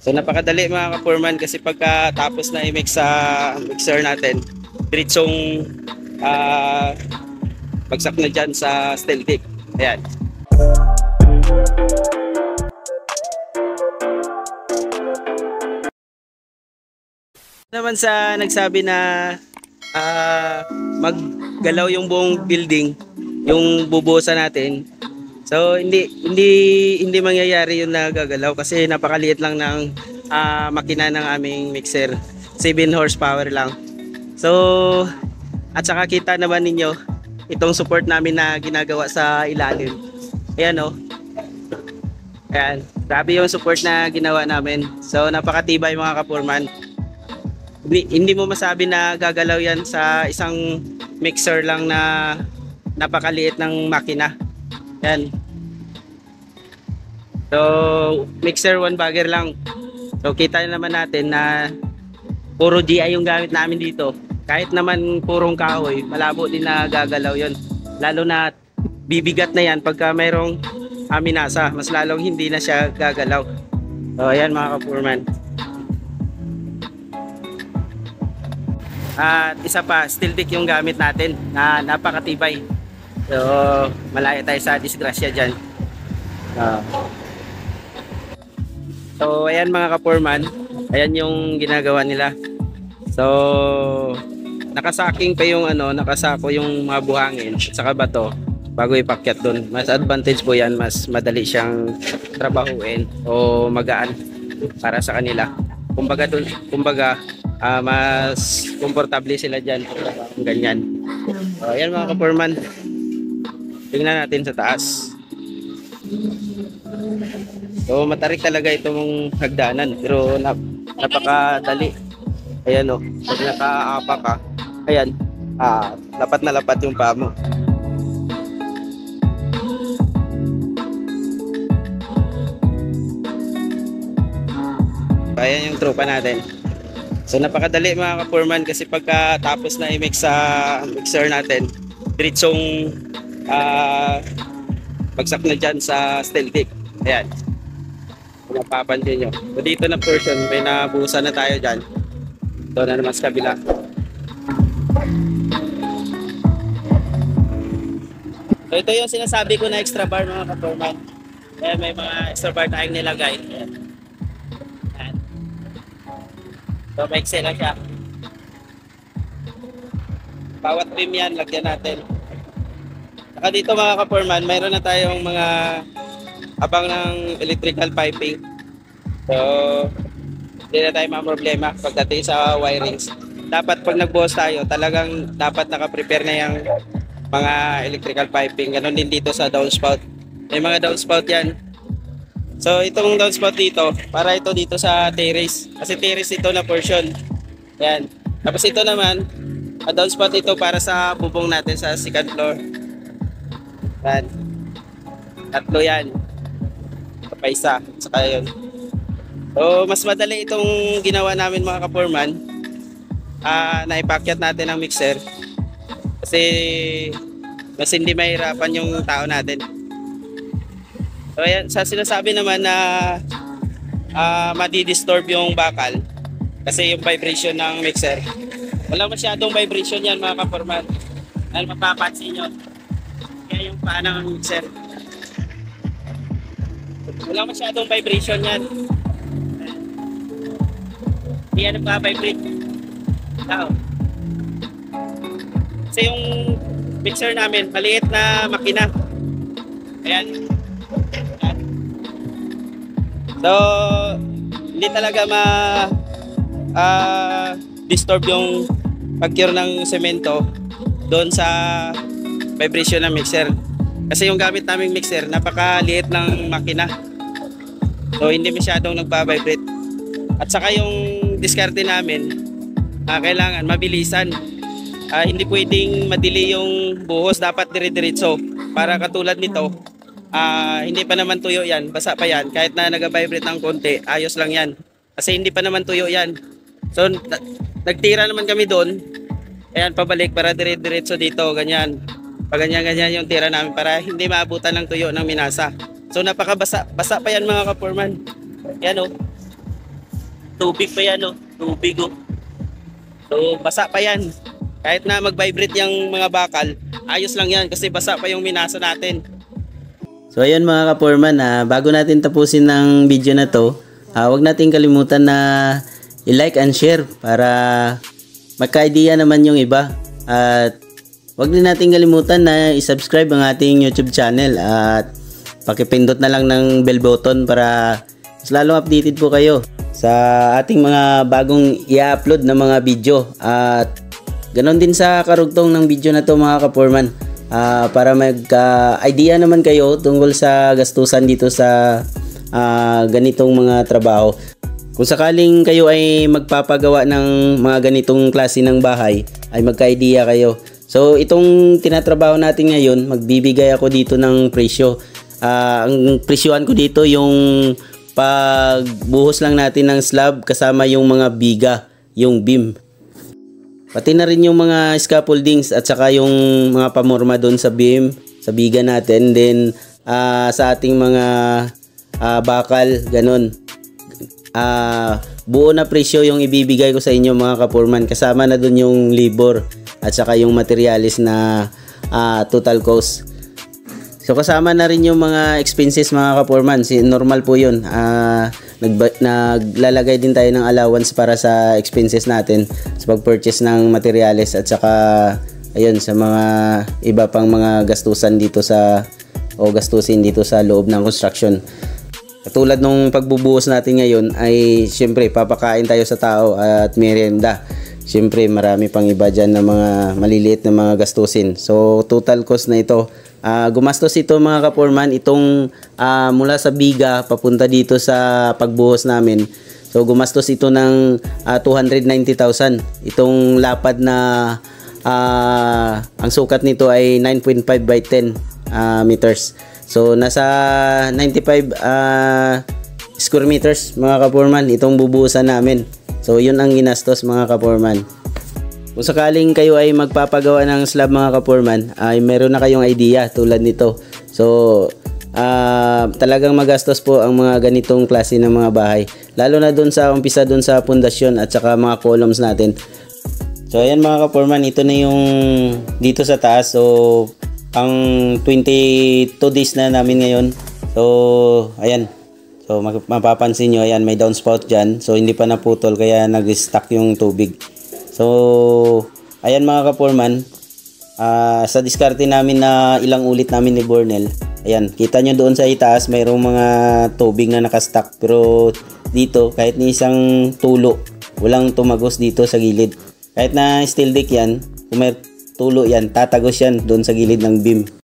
So napakadali mga ka-foreman kasi pagkatapos na i-mix sa mixer natin, diretsong ah, bagsak na dyan sa steel tip. Ayan. Naman sa nagsabi na maggalaw yung buong building, yung bubuhusan natin. So hindi mangyayari yun na gagalaw kasi napakaliit lang ng makina ng aming mixer. 7 horsepower lang. So at saka kita naman ninyo itong support namin na ginagawa sa ilalim. Ayan oh. Ayan. Grabe yung support na ginawa namin. So napakatibay mga kapurman. Hindi mo masabi na gagalaw yan sa isang mixer lang na napakaliit ng makina. Yan. So, mixer one bagger lang. So, kita naman natin na puro GI yung gamit namin dito. Kahit naman purong kahoy, malabo din na gagalaw yon. Lalo na bibigat na yan pagka mayroong aminasa. Mas lalong hindi na siya gagalaw. So, ayan mga kapurman. At isa pa, steel deck yung gamit natin na napakatibay. So, malaya tayo sa disgrasya dyan. So, ayan mga kaporman. Ayan yung ginagawa nila. So, nakasaking pa yung nakasako yung mga buhangin at saka bato bago ipakyat doon. Mas advantage po yan, mas madali siyang trabahuin o magaan para sa kanila. Kumbaga, mas komportable sila dyan kung ganyan. So, ayan mga kaporman, tingnan natin sa taas. So matarik talaga itong hagdanan pero napakadali. Ayan o, pag nakaapa ka, ayan, lapat na lapat yung paa mo. Ayan yung tropa natin. So napakadali mga ka-foreman kasi pagkatapos na i-mix sa mixer natin, diretsong bagsak na dyan sa steel tip. Ayan. Kung mapapansin nyo. So dito na portion, may nabuhusan na tayo dyan. Ito na naman sa kabila. So ito yung sinasabi ko na extra bar mga ka-foreman. Ayan, may mga extra bar tayong nilagay. Ayan. So, maiksi lang siya. Bawat beam yan, lagyan natin. Saka dito mga ka-foreman, mayroon na tayong mga abang ng electrical piping. So, hindi na tayo mga problema pagdating sa wirings. Dapat pag nagbuhos tayo, talagang dapat naka-prepare na yung mga electrical piping. Ganon din dito sa downspout. May mga downspout yan. So itong downspout dito, para ito dito sa terrace. Kasi terrace ito na portion. Yan. Tapos ito naman, downspout ito para sa bubong natin sa second floor. Yan. Tatlo yan. Pa isa. Saka yun. So mas madali itong ginawa namin mga ka-foreman. Naipakyat natin ang mixer. Kasi mas hindi mahirapan yung tao natin. So ayan, sa sinasabi naman na madi-disturb yung bakal kasi yung vibration ng mixer. Walang masyadong vibration yan mga ka-foreman. Dahil mapapansin nyo. Kaya yung paa ng mixer. Walang masyadong vibration yan. Hindi yan nagpa-vibrate. Tao. Kasi yung mixer namin, maliit na makina. Ayan. So, hindi talaga disturb yung pag-cure ng semento doon sa vibration ng mixer. Kasi yung gamit naming mixer, napakaliit ng makina. So, hindi masyadong nagpa-vibrate. At saka yung diskarte namin, kailangan mabilisan. Hindi pwedeng madili yung buhos, dapat dire-diretso. Para katulad nito, hindi pa naman tuyo yan, basa pa yan. Kahit na nag-vibrate ng konti, ayos lang yan. Kasi hindi pa naman tuyo yan. So, nagtira naman kami doon. Ayan, pabalik para dire-diretso dito, ganyan. Pag ganyan-ganyan yung tira namin para hindi maabutan ng tuyo ng minasa. So, napakabasa pa yan mga ka-foreman. Yan o. tubig pa yan, oh. Tubig, oh. So, basa pa yan. Kahit na mag-vibrate yung mga bakal, ayos lang yan kasi basa pa yung minasa natin. So, ayun mga ka-foreman, bago natin tapusin ng video na to, huwag natin kalimutan na i-like and share para magka-idea naman yung iba. At huwag din natin kalimutan na i-subscribe ang ating YouTube channel at pakipindot na lang ng bell button para mas lalong updated po kayo sa ating mga bagong i-upload na mga video. At ganon din sa karugtong ng video na to mga ka-foreman, para mag-idea naman kayo tungkol sa gastusan dito sa ganitong mga trabaho. Kung sakaling kayo ay magpapagawa ng mga ganitong klase ng bahay, ay magka-idea kayo. So itong tinatrabaho natin ngayon, magbibigay ako dito ng presyo. Ang presyohan ko dito yung pagbuhos lang natin ng slab kasama yung mga biga, yung beam. Pati na rin yung mga scaffoldings at saka yung mga pamorma doon sa beam, sa biga natin. Then sa ating mga bakal, ganun. Buo na presyo yung ibibigay ko sa inyo mga ka-foreman. Kasama na doon yung labor at saka yung materialis na total cost. So kasama na rin yung mga expenses mga ka-foreman. Normal po yun. Naglalagay din tayo ng allowance para sa expenses natin sa pag-purchase ng materials at saka ayun sa mga iba pang mga gastusin dito sa loob ng construction. Katulad nung pagbubuhos natin ngayon ay siyempre papakain tayo sa tao at merienda. Siyempre marami pang iba dyan na mga maliliit na mga gastusin. So total cost na ito, gumastos ito mga ka-foreman, itong mula sa biga papunta dito sa pagbuhos namin. So gumastos ito ng 290,000. Itong lapad na ang sukat nito ay 9.5 by 10 meters. So nasa 95 square meters mga ka-foreman itong bubuhusan namin. So yun ang ginastos mga ka-foreman. Kung sakaling kayo ay magpapagawa ng slab mga ka-foreman, ay meron na kayong idea tulad nito. So talagang magastos po ang mga ganitong klase ng mga bahay, lalo na doon sa umpisa doon sa pundasyon at saka mga columns natin. So ayan mga ka-foreman, ito na yung dito sa taas. So ang 22 days na namin ngayon. So ayan. So mapapansin nyo, ayan, may downspout dyan. So hindi pa naputol kaya nag-stack yung tubig. So ayan mga ka-foreman, sa diskarte namin na ilang ulit namin ni Bornel, ayan, kita nyo doon sa itaas mayroong mga tubig na nakastack. Pero dito kahit ni isang tulo walang tumagos dito sa gilid. Kahit na steel deck yan, kung may tulo yan, tatagos yan doon sa gilid ng beam.